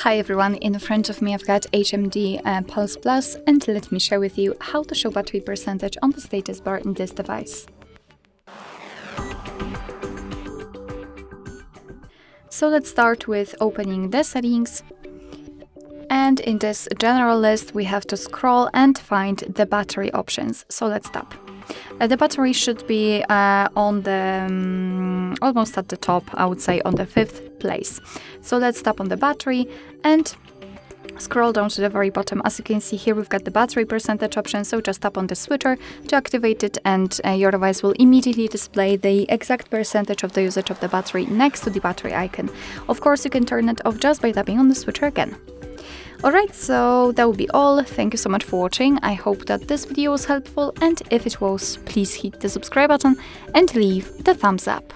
Hi everyone, in front of me I've got HMD Pulse Plus, and let me share with you how to show battery percentage on the status bar in this device. So let's start with opening the settings, and in this general list we have to scroll and find the battery options. So let's tap. The battery should be on the almost at the top, I would say on the 5th place. So let's tap on the battery and scroll down to the very bottom. As you can see here, we've got the battery percentage option, so just tap on the switcher to activate it, and your device will immediately display the exact percentage of the usage of the battery next to the battery icon. Of course, you can turn it off just by tapping on the switcher again. Alright, so that will be all. Thank you so much for watching. I hope that this video was helpful, and if it was, please hit the subscribe button and leave the thumbs up.